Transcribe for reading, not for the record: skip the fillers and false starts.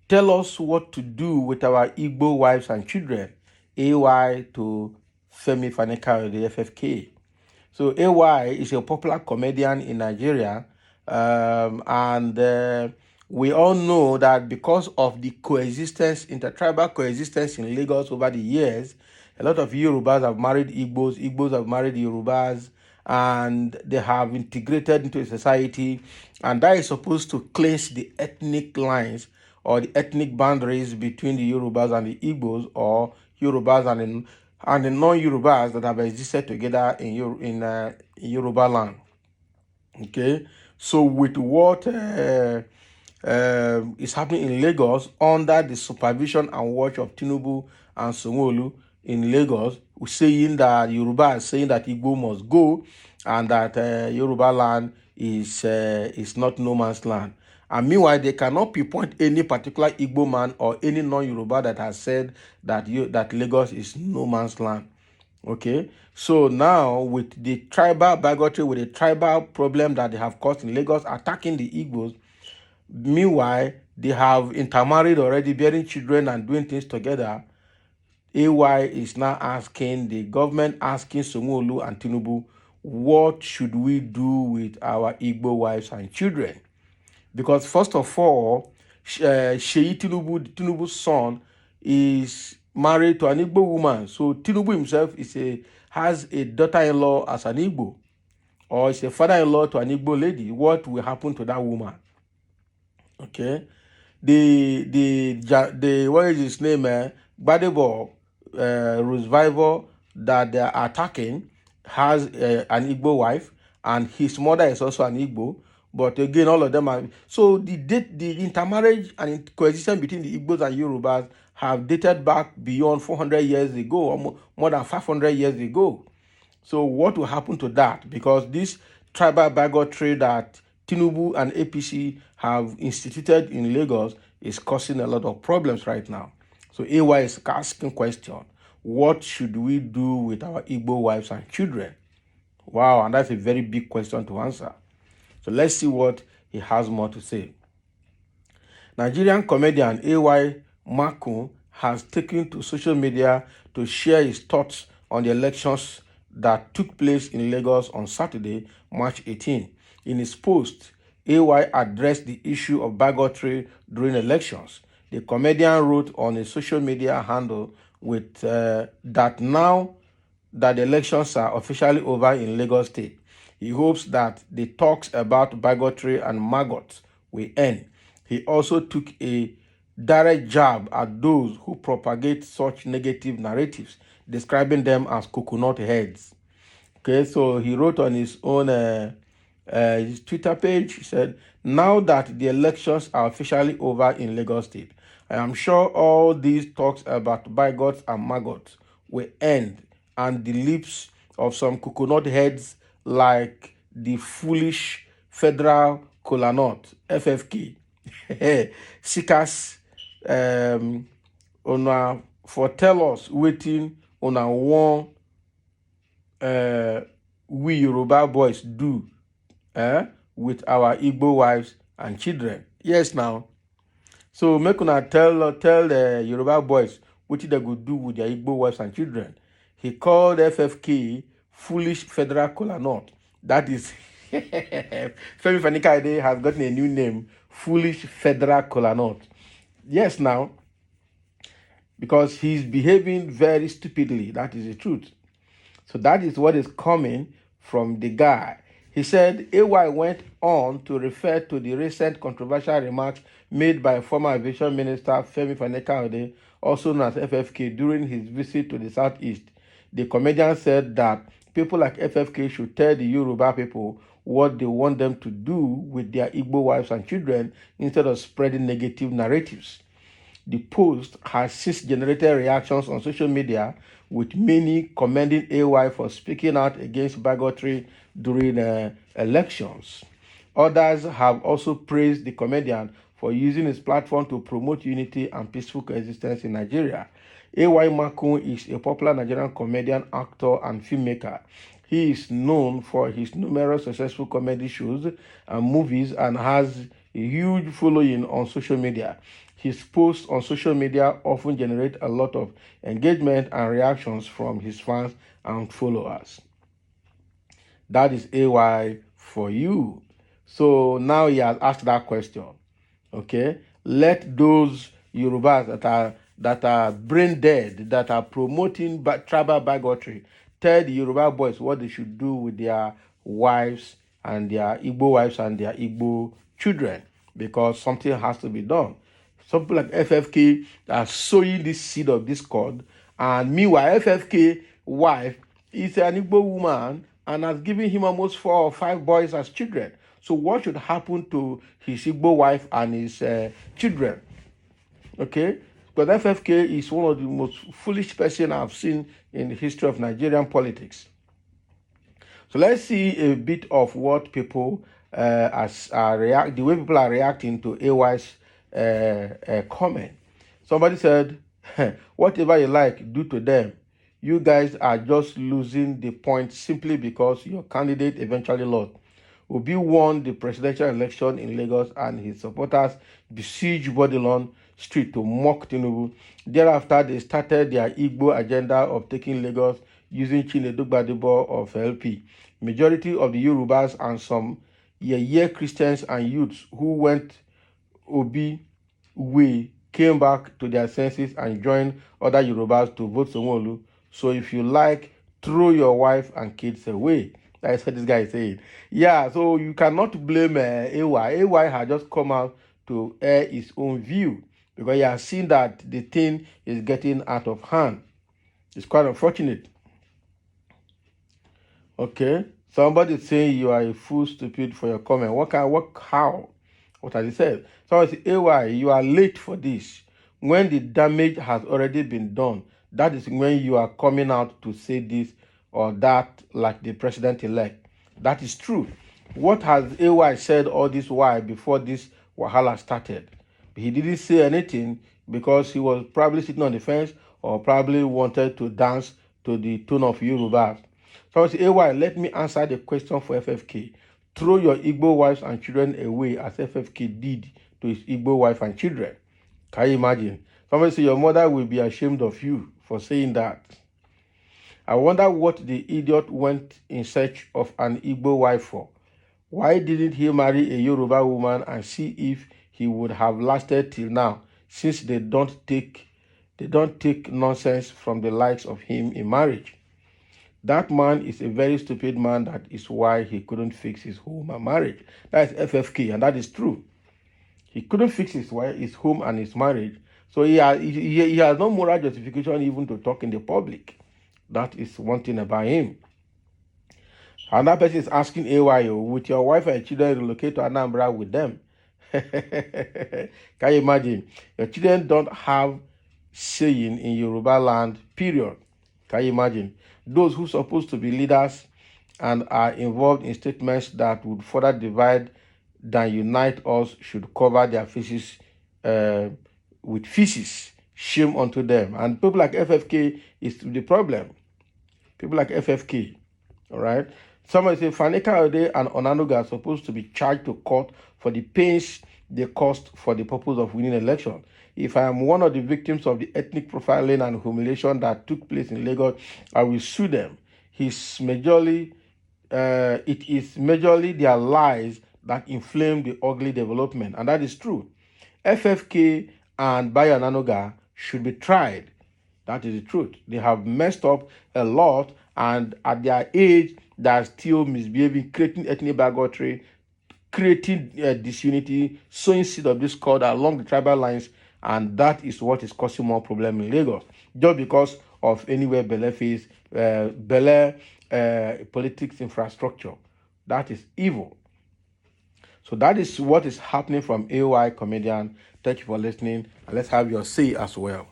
Tell us what to do with our Igbo wives and children. AY to Femi Faneka, the FFK. So AY is a popular comedian in Nigeria, and we all know that because of the coexistence, intertribal coexistence in Lagos over the years, a lot of Yorubas have married Igbos, Igbos have married Yorubas, and they have integrated into society, and that is supposed to cleanse the ethnic lines or the ethnic boundaries between the Yorubas and the Igbos, or Yorubas and the non-Yorubas that have existed together in Yoruba land. Okay, so with what is happening in Lagos under the supervision and watch of Tinubu and Sanwo-Olu in Lagos, saying that Yoruba is saying that Igbo must go, and that Yoruba land is not no man's land. And meanwhile, they cannot pinpoint any particular Igbo man or any non-Yoruba that has said that that Lagos is no man's land. Okay, so now with the tribal bigotry, with the tribal problem that they have caused in Lagos, attacking the Igbos, meanwhile, they have intermarried already, bearing children and doing things together. AY is now asking the government, asking Sanwo-Olu and Tinubu, what should we do with our Igbo wives and children? Because first of all, Sheyi Tinubu's son, is married to an Igbo woman. So Tinubu himself has a daughter-in-law as an Igbo, or is a father-in-law to an Igbo lady. What will happen to that woman? Okay, the what is his name? Gbadebo Revival that they are attacking has an Igbo wife, and his mother is also an Igbo. But again, all of them are so the intermarriage and coexistence between the Igbos and Yorubas have dated back beyond 400 years ago, or more than 500 years ago. So what will happen to that? Because this tribal bigotry that Tinubu and APC have instituted in Lagos is causing a lot of problems right now. So AY is asking question, what should we do with our Igbo wives and children? Wow, and that's a very big question to answer. So let's see what he has more to say. Nigerian comedian AY Makun has taken to social media to share his thoughts on the elections that took place in Lagos on Saturday, March 18. In his post, AY addressed the issue of bigotry during elections. The comedian wrote on a social media handle with that now that the elections are officially over in Lagos State, he hopes that the talks about bigotry and maggots will end. He also took a direct jab at those who propagate such negative narratives, describing them as coconut heads. Okay, so he wrote on his own his Twitter page, he said, now that the elections are officially over in Lagos State, I am sure all these talks about bigots and maggots will end, and the lips of some coconut heads like the foolish federal kola nut, FFK, seekers, una foretell us waiting on a one we Yoruba boys do with our Igbo wives and children. Yes, now. So make una tell the Yoruba boys what they could do with their Igbo wives and children. He called FFK foolish federal kola nut. That is Femi Fanikaide has gotten a new name, foolish federal kola nut. Yes, now, because he's behaving very stupidly. That is the truth. So that is what is coming from the guy. He said AY went on to refer to the recent controversial remarks made by former Aviation Minister Femi Fanikaide, also known as FFK, during his visit to the Southeast. The comedian said that people like FFK should tell the Yoruba people what they want them to do with their Igbo wives and children instead of spreading negative narratives. The post has since generated reactions on social media, with many commending AY for speaking out against bigotry during elections. Others have also praised the comedian for using his platform to promote unity and peaceful coexistence in Nigeria. AY Makun is a popular Nigerian comedian, actor, and filmmaker. He is known for his numerous successful comedy shows and movies and has a huge following on social media. His posts on social media often generate a lot of engagement and reactions from his fans and followers. That is AY for you. So now he has asked that question. Okay, let those Yorubas that are brain dead, that are promoting tribal bigotry, tell the Yoruba boys what they should do with their wives and their Igbo wives and their Igbo children, because something has to be done. Some people like FFK are sowing this seed of discord, and meanwhile, FFK wife is an Igbo woman and has given him almost 4 or 5 boys as children. So what should happen to his Igbo wife and his children? Okay, because FFK is one of the most foolish person I've seen in the history of Nigerian politics. So let's see a bit of what people the way people are reacting to AY's comment. Somebody said, whatever you like, do to them. You guys are just losing the point simply because your candidate eventually lost. Obi won the presidential election in Lagos and his supporters besieged Bodilon Street to mock Tinubu. Thereafter, they started their Igbo agenda of taking Lagos using Chinedu Gbadebo of LP. Majority of the Yorubas and some Yeye Christians and youths who went Obi way came back to their senses and joined other Yorubas to vote Sanwo-Olu. So if you like, throw your wife and kids away. That's what this guy is saying. Yeah, so you cannot blame AY. AY had just come out to air his own view because he has seen that the thing is getting out of hand. It's quite unfortunate. Okay, somebody saying you are a fool, stupid for your comment. How? What has he said? Somebody say, AY, you are late for this. When the damage has already been done, that is when you are coming out to say this or that, like the president-elect. That is true. What has AY said all this while before this wahala started? He didn't say anything because he was probably sitting on the fence or probably wanted to dance to the tune of Yoruba. So I say, AY, let me answer the question for FFK. Throw your Igbo wives and children away as FFK did to his Igbo wife and children. Can you imagine? Somebody say your mother will be ashamed of you for saying that. I wonder what the idiot went in search of an Igbo wife for. Why didn't he marry a Yoruba woman and see if he would have lasted till now, since they don't take nonsense from the likes of him in marriage? That man is a very stupid man. That is why he couldn't fix his home and marriage. That is FFK, and that is true. He couldn't fix his home and his marriage. So he has no moral justification even to talk in the public. That is one thing about him. Another person is asking AY, with your wife and children relocate to Anambra with them? Can you imagine? Your children don't have saying in Yoruba land, period. Can you imagine? Those who are supposed to be leaders and are involved in statements that would further divide than unite us should cover their faces with feces. Shame unto them. And people like FFK is the problem. People like FFK, all right? Somebody say Fanika Ode and Onanuga are supposed to be charged to court for the pains they caused for the purpose of winning election. If I am one of the victims of the ethnic profiling and humiliation that took place in Lagos, I will sue them. It is majorly their lies that inflame the ugly development, and that is true. FFK and Bayo Onanuga should be tried. That is the truth. They have messed up a lot, and at their age, they are still misbehaving, creating ethnic bigotry, creating disunity, sowing seed of discord along the tribal lines, and that is what is causing more problem in Lagos. Just because of anywhere Bele face, politics infrastructure. That is evil. So that is what is happening from AY comedian. Thank you for listening, and let's have your say as well.